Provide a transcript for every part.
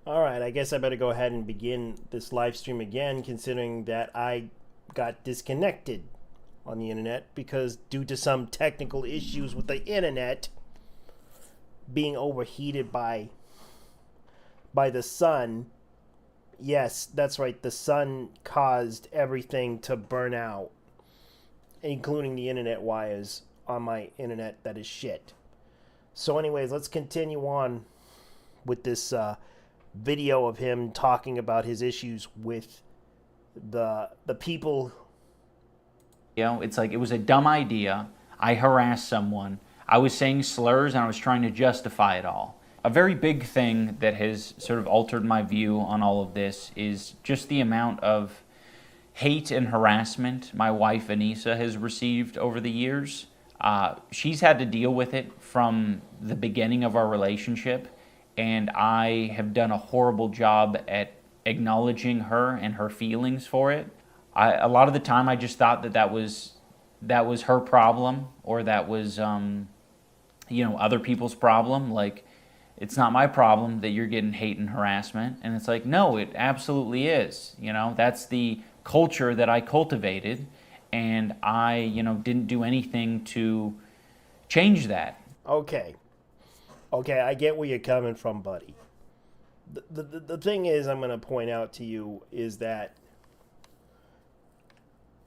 All right, I guess I better go ahead and begin this live stream again, considering that I got disconnected on the internet because due to some technical issues with the internet being overheated by the sun. Yes, that's right. The sun caused everything to burn out, including the internet wires on my internet that is shit. So anyways, let's continue on with this video of him talking about his issues with the people. It's like it was a dumb idea. I harassed someone. I was saying slurs and I was trying to justify it all. A very big thing that has sort of altered my view on all of this is just the amount of hate and harassment my wife Anissa has received over the years. She's had to deal with it from the beginning of our relationship, and I have done a horrible job at acknowledging her and her feelings for it. A lot of the time I just thought that was her problem, or that was other people's problem. Like, it's not my problem that you're getting hate and harassment. And it's like, no, it absolutely is. That's the culture that I cultivated, and I didn't do anything to change that. Okay, I get where you're coming from, buddy. The thing is, I'm going to point out to you is that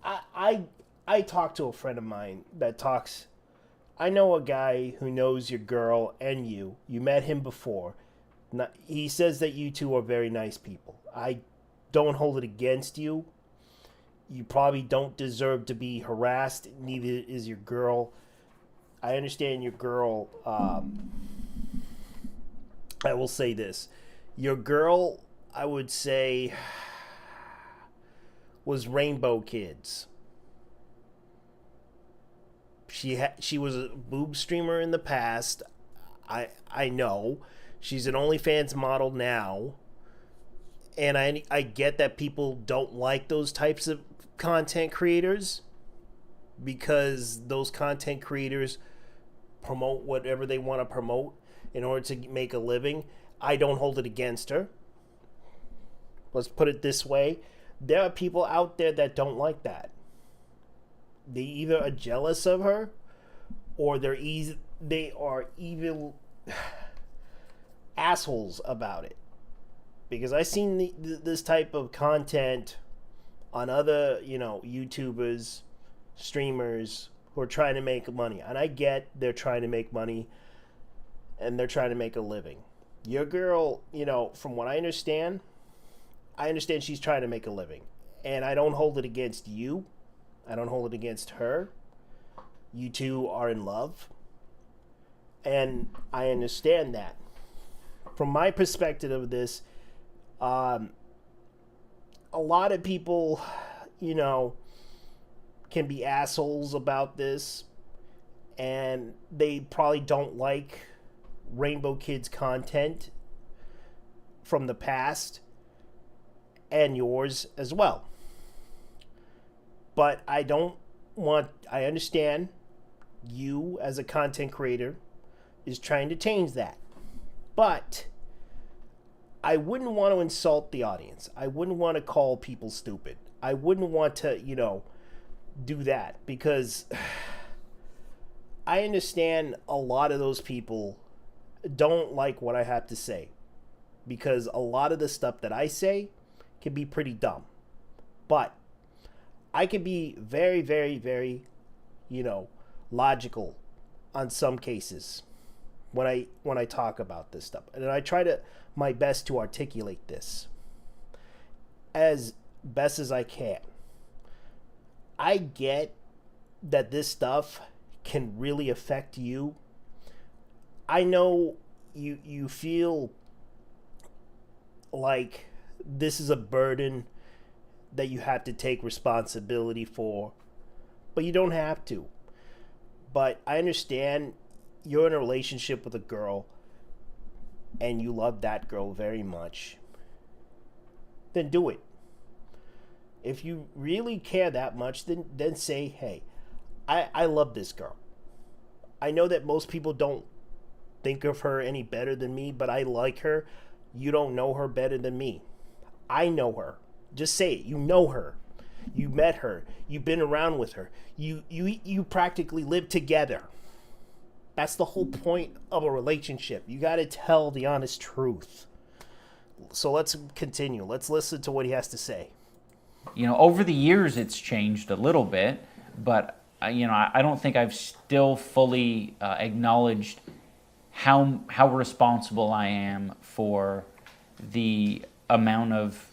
I talked to a friend of mine that talks. I know a guy who knows your girl and you. You met him before. He says that you two are very nice people. I don't hold it against you. You probably don't deserve to be harassed. Neither is your girl. I understand your girl. I will say this. Your girl, I would say, was Rainbow Kids. She was a boob streamer in the past. I know. She's an OnlyFans model now. And I get that people don't like those types of content creators because those content creators promote whatever they want to promote in order to make a living. I don't hold it against her. Let's put it this way. There are people out there that don't like that. They either are jealous of her, or they are evil assholes about it. Because I've seen this type of content on other, YouTubers, streamers who are trying to make money. And I get they're trying to make money and they're trying to make a living. Your girl, from what I understand she's trying to make a living. And I don't hold it against you. I don't hold it against her. You two are in love. And I understand that. From my perspective of this, a lot of people, can be assholes about this. And they probably don't like Rainbow Kids content from the past. And yours as well. But I understand you as a content creator is trying to change that. But I wouldn't want to insult the audience. I wouldn't want to call people stupid. I wouldn't want to, do that because I understand a lot of those people don't like what I have to say because a lot of the stuff that I say can be pretty dumb. But I can be very, very, very, logical on some cases when I talk about this stuff. And I try my best to articulate this as best as I can. I get that this stuff can really affect you. I know you feel like this is a burden that you have to take responsibility for, but you don't have to. But I understand you're in a relationship with a girl and you love that girl very much. Then do it. If you really care that much, then say, hey, I love this girl. I know that most people don't think of her any better than me, but I like her. You don't know her better than me. I know her. Just say it. You know her. You met her. You've been around with her. You practically live together. That's the whole point of a relationship. You got to tell the honest truth. So let's continue. Let's listen to what he has to say. You know, over the years it's changed a little bit, but you know, I don't think I've still fully acknowledged how responsible I am for the amount of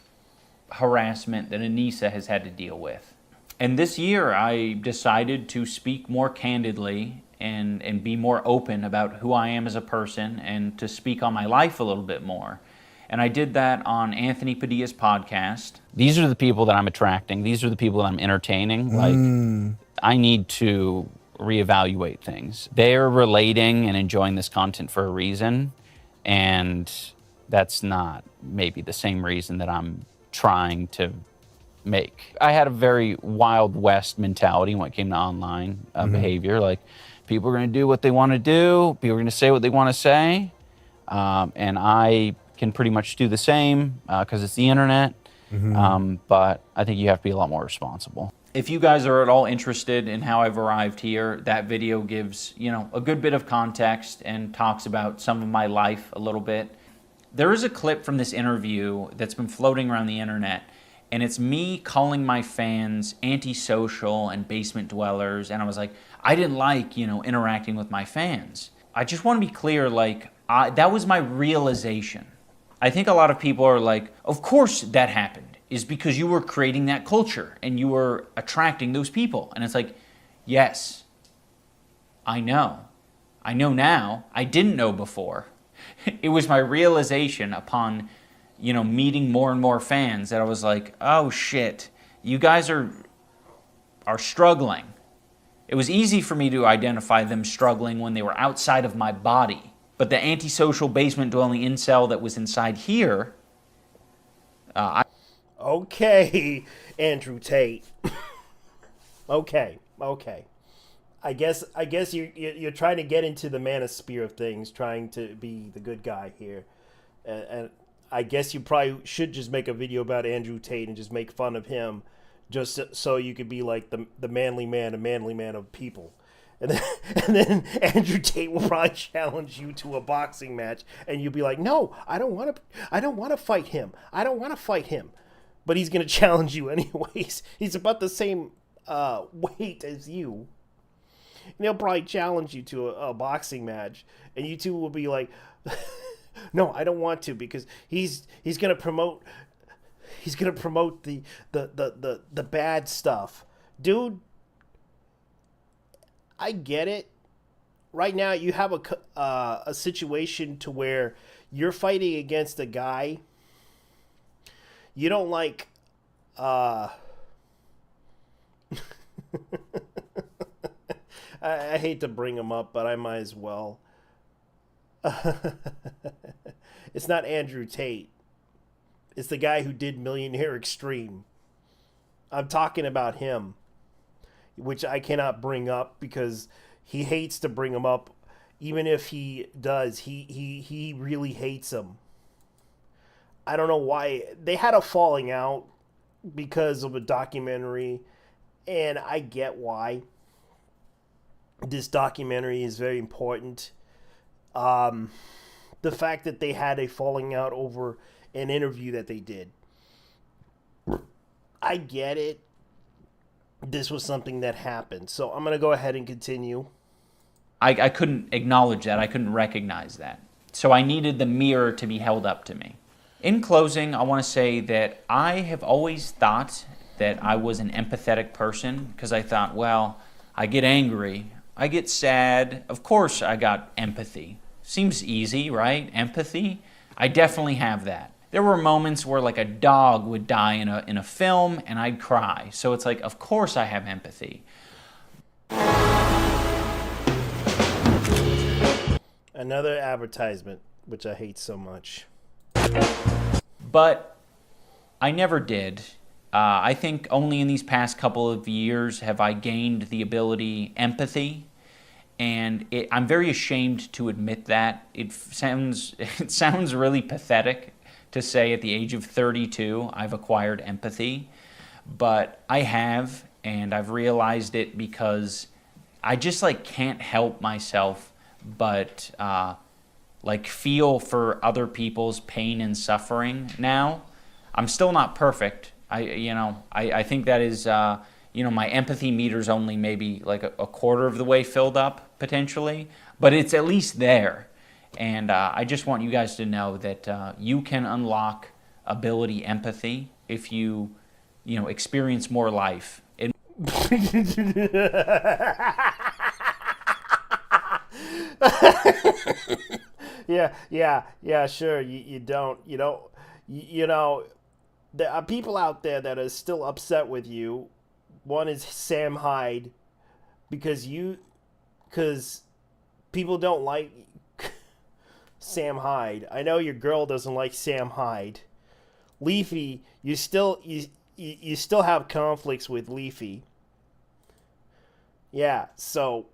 harassment that Anissa has had to deal with. And this year I decided to speak more candidly and be more open about who I am as a person and to speak on my life a little bit more. And I did that on Anthony Padilla's podcast. These are the people that I'm attracting. These are the people that I'm entertaining. Like, I need to reevaluate things. They're relating and enjoying this content for a reason, and that's not maybe the same reason that I'm trying to make. I had a very Wild West mentality when it came to online behavior. Like, people are going to do what they want to do. People are going to say what they want to say. And I can pretty much do the same because it's the internet. But I think you have to be a lot more responsible. If you guys are at all interested in how I've arrived here, that video gives, you know, a good bit of context and talks about some of my life a little bit. There is a clip from this interview that's been floating around the internet, and it's me calling my fans antisocial and basement dwellers, and I was like, I didn't like, you know, interacting with my fans. I just want to be clear, like, that was my realization. I think a lot of people are like, of course that happened, is because you were creating that culture and you were attracting those people. And it's like, yes, I know. I know now. I didn't know before. It was my realization upon, you know, meeting more and more fans that I was like, oh shit, you guys are struggling. It was easy for me to identify them struggling when they were outside of my body. But the antisocial basement-dwelling incel that was inside here, Okay, Andrew Tate. Okay. I guess you're trying to get into the manosphere of things, trying to be the good guy here, and I guess you probably should just make a video about Andrew Tate and just make fun of him, just so you could be like the manly man of people. And then Andrew Tate will probably challenge you to a boxing match, and you'll be like, "No, I don't want to fight him. I don't want to fight him." But he's gonna challenge you anyways. He's about the same weight as you, and he'll probably challenge you to a boxing match, and you two will be like, "No, I don't want to," because he's gonna promote the bad stuff, dude. I get it. Right now, you have a situation to where you're fighting against a guy you don't like. I hate to bring him up, but I might as well. It's not Andrew Tate. It's the guy who did Millionaire Extreme. I'm talking about him, which I cannot bring up because he hates to bring him up. Even if he does, he really hates him. I don't know why. They had a falling out because of a documentary, and I get why. This documentary is very important. The fact that they had a falling out over an interview that they did, I get it. This was something that happened. So I'm going to go ahead and continue. I couldn't acknowledge that. I couldn't recognize that. So I needed the mirror to be held up to me. In closing, I want to say that I have always thought that I was an empathetic person because I thought, well, I get angry, I get sad. Of course I got empathy. Seems easy, right? Empathy. I definitely have that. There were moments where like a dog would die in a film and I'd cry. So it's like, of course I have empathy. Another advertisement, which I hate so much. But I never did. I think only in these past couple of years have I gained the ability, empathy, And I'm very ashamed to admit that. It sounds really pathetic to say at the age of 32 I've acquired empathy, but I have, and I've realized it because I just like can't help myself but like feel for other people's pain and suffering now. I'm still not perfect. I think that is my empathy meter's only maybe like a quarter of the way filled up potentially, but it's at least there. And I just want you guys to know that you can unlock ability empathy if you experience more life. Yeah, sure. You don't, there are people out there that are still upset with you. One is Sam Hyde, because people don't like Sam Hyde. I know your girl doesn't like Sam Hyde. Leafy, you still have conflicts with Leafy. Yeah, so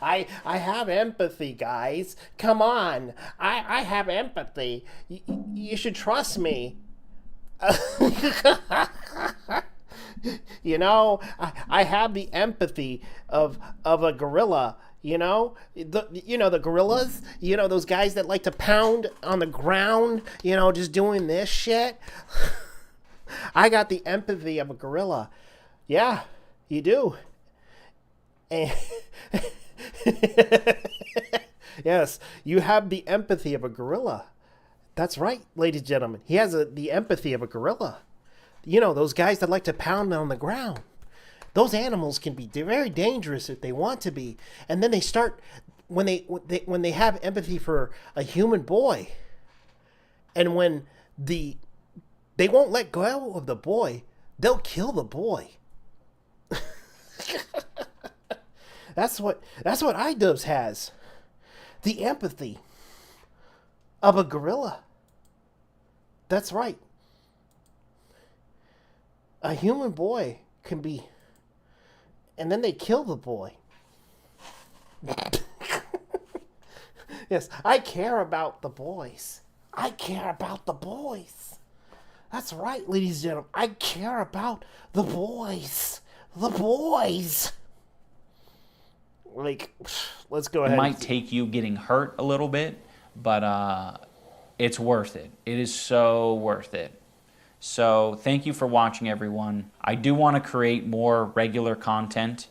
I have empathy, guys. Come on. I have empathy. You should trust me. I have the empathy of a gorilla. The gorillas, those guys that like to pound on the ground, just doing this shit. I got the empathy of a gorilla. Yeah, you do. And yes, you have the empathy of a gorilla. That's right, ladies and gentlemen. He has the empathy of a gorilla. Those guys that like to pound on the ground. Those animals can be very dangerous if they want to be. And then they start, when they have empathy for a human boy, and when they won't let go of the boy, they'll kill the boy. That's what idubbbz has. The empathy of a gorilla. That's right. A human boy can be, and then they kill the boy. Yes, I care about the boys. I care about the boys. That's right, ladies and gentlemen. I care about the boys. The boys. Like, let's go ahead. It might take you getting hurt a little bit, but it's worth it. It is so worth it. So thank you for watching, everyone. I do want to create more regular content,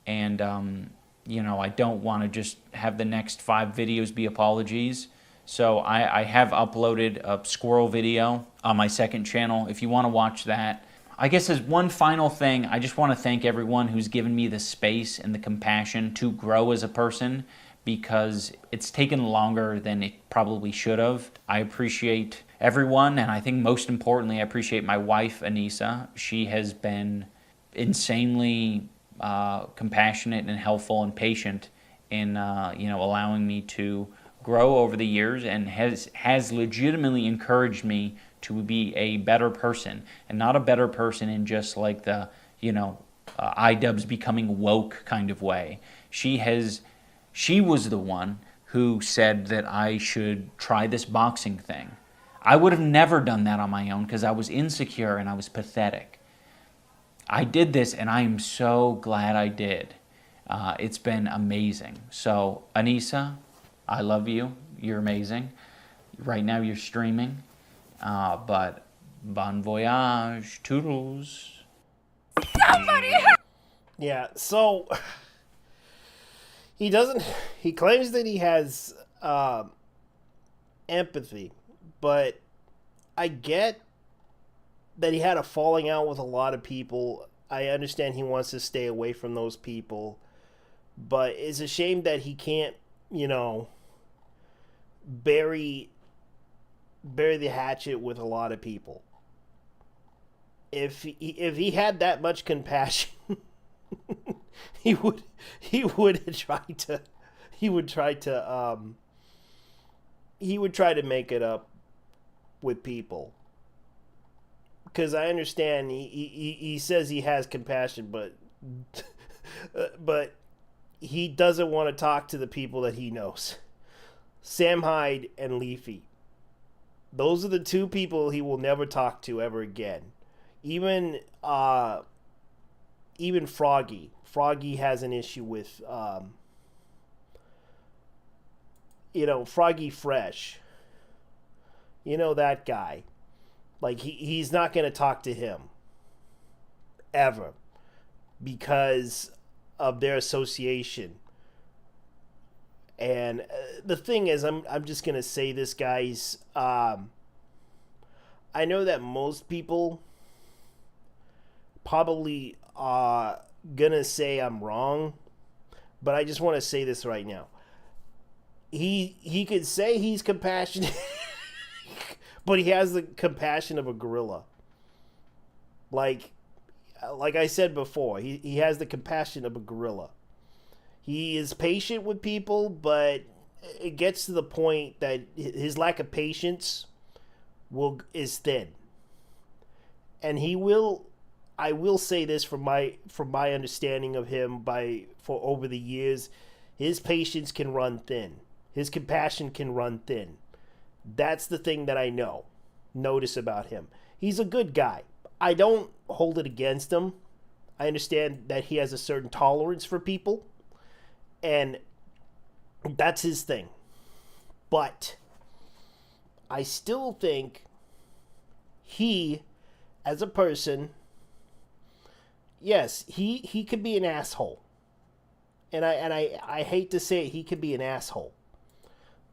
and I don't want to just have the next 5 videos be apologies. So I have uploaded a squirrel video on my second channel if you want to watch that. I guess as one final thing, I just want to thank everyone who's given me the space and the compassion to grow as a person, because it's taken longer than it probably should have. I appreciate everyone, and I think most importantly, I appreciate my wife, Anissa. She has been insanely compassionate and helpful and patient in allowing me to grow over the years, and has legitimately encouraged me to be a better person, and not a better person in just like the idubbbz becoming woke kind of way. She was the one who said that I should try this boxing thing. I would have never done that on my own because I was insecure and I was pathetic. I did this, and I am so glad I did. It's been amazing. So, Anissa, I love you. You're amazing. Right now you're streaming. But bon voyage, toodles. Yeah, so he claims that he has empathy, but I get that he had a falling out with a lot of people. I understand he wants to stay away from those people, but it's a shame that he can't, bury the hatchet with a lot of people. If he had that much compassion, he would try to make it up with people. Because I understand he says he has compassion, but But he doesn't want to talk to the people that he knows. Sam Hyde and Leafy. Those are the two people he will never talk to ever again. Even Froggy. Froggy has an issue with Froggy Fresh. You know that guy. Like he's not going to talk to him ever because of their association. And the thing is, I'm just going to say this, guys. I know that most people probably are going to say I'm wrong, but I just want to say this right now. He could say he's compassionate, but he has the compassion of a gorilla. Like I said before, he has the compassion of a gorilla. He is patient with people, but it gets to the point that his lack of patience is thin. And I will say this from my understanding of him for over the years, his patience can run thin. His compassion can run thin. That's the thing that I notice about him. He's a good guy. I don't hold it against him. I understand that he has a certain tolerance for people. And that's his thing. But I still think he, as a person, yes, he could be an asshole. And I hate to say it, he could be an asshole.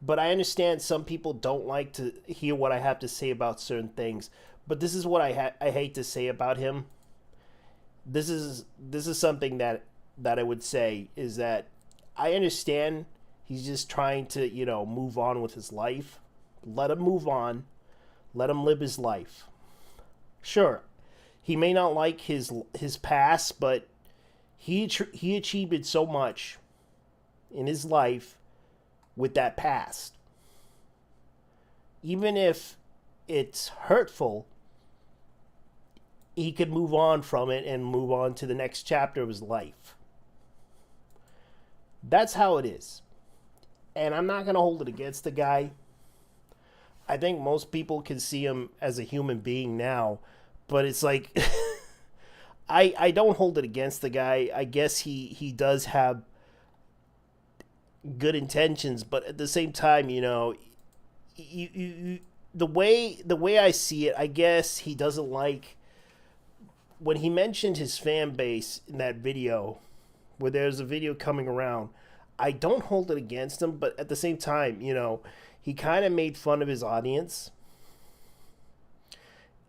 But I understand some people don't like to hear what I have to say about certain things. But this is what I hate to say about him. This is something that I would say is that I understand he's just trying to, move on with his life. Let him move on. Let him live his life. Sure, he may not like his past, but he achieved so much in his life with that past. Even if it's hurtful, he could move on from it and move on to the next chapter of his life. That's how it is. And I'm not going to hold it against the guy. I think most people can see him as a human being now. But it's like, I don't hold it against the guy. I guess he does have good intentions. But at the same time, the way I see it, I guess he doesn't like... When he mentioned his fan base in that video, where there's a video coming around, I don't hold it against him, but at the same time, he kind of made fun of his audience.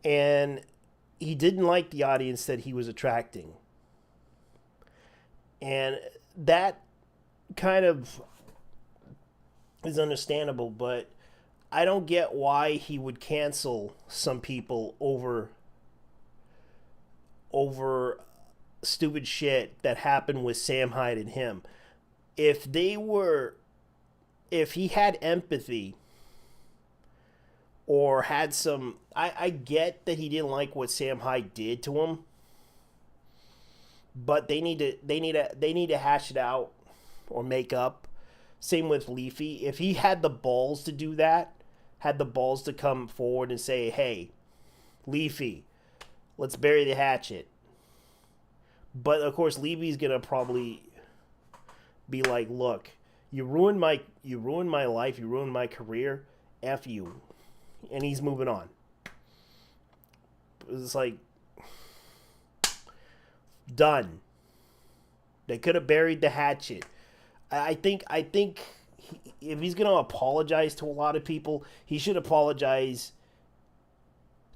And he didn't like the audience that he was attracting. And that kind of is understandable, but I don't get why he would cancel some people over stupid shit that happened with Sam Hyde and him. If he had empathy or had some, I get that he didn't like what Sam Hyde did to him, but they need to hash it out or make up. Same with Leafy. If he had the balls to do that, had the balls to come forward and say, "Hey, Leafy, let's bury the hatchet." But of course, Levy's gonna probably be like, "Look, you ruined my life, you ruined my career. F you," and he's moving on. It's like done. They could have buried the hatchet. I think if he's gonna apologize to a lot of people, he should apologize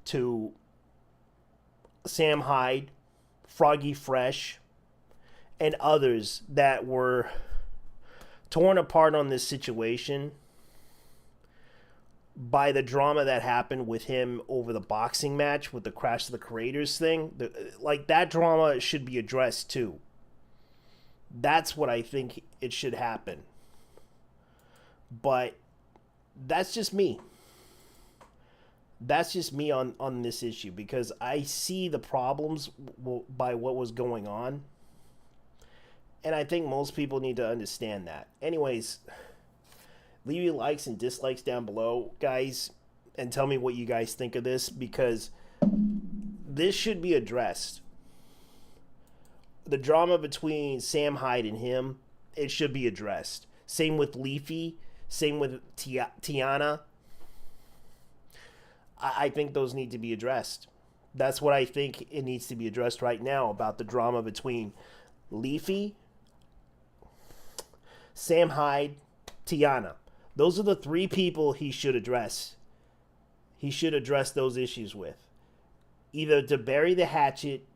to Sam Hyde, Froggy Fresh, and others that were torn apart on this situation by the drama that happened with him over the boxing match with the Crash of the Creators thing. That drama should be addressed too. That's what I think it should happen. But that's just me. That's just me on this issue, because I see the problems by what was going on. And I think most people need to understand that. Anyways, leave your likes and dislikes down below, guys, and tell me what you guys think of this, because this should be addressed. The drama between Sam Hyde and him, it should be addressed. Same with Leafy, same with Tiana. I think those need to be addressed. That's what I think it needs to be addressed right now, about the drama between Leafy, Sam Hyde, Tiana. Those are the 3 people he should address. He should address those issues with. Either to bury the hatchet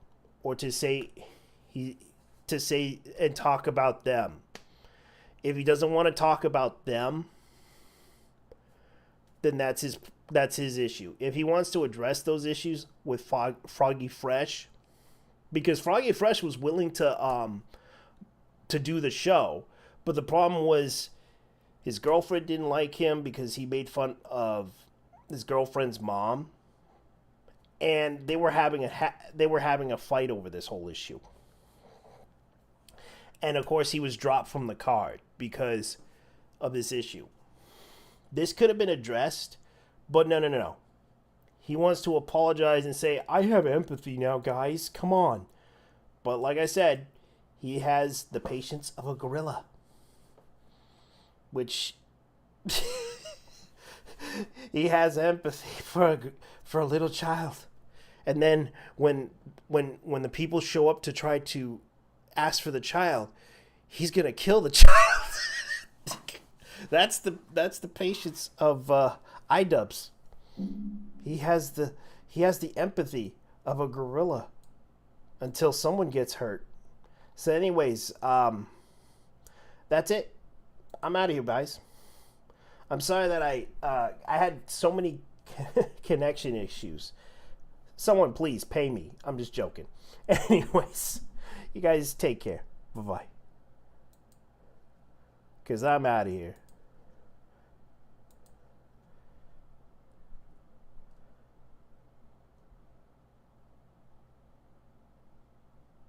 or to say and talk about them. If he doesn't want to talk about them, then that's his issue. If he wants to address those issues with Froggy Fresh, because Froggy Fresh was willing to do the show, but the problem was his girlfriend didn't like him because he made fun of his girlfriend's mom, and they were having a fight over this whole issue. And of course, he was dropped from the card because of this issue. This could have been addressed, but no. He wants to apologize and say, I have empathy now, guys. Come on. But like I said, he has the patience of a gorilla. Which... he has empathy for a little child. And then when the people show up to try to ask for the child, he's going to kill the child. That's the patience of idubbbz. He has the empathy of a gorilla until someone gets hurt. So anyways, that's it. I'm out of here, guys. I'm sorry that I had so many connection issues. Someone please pay me. I'm just joking. Anyways, you guys take care. Bye-bye. Because I'm out of here.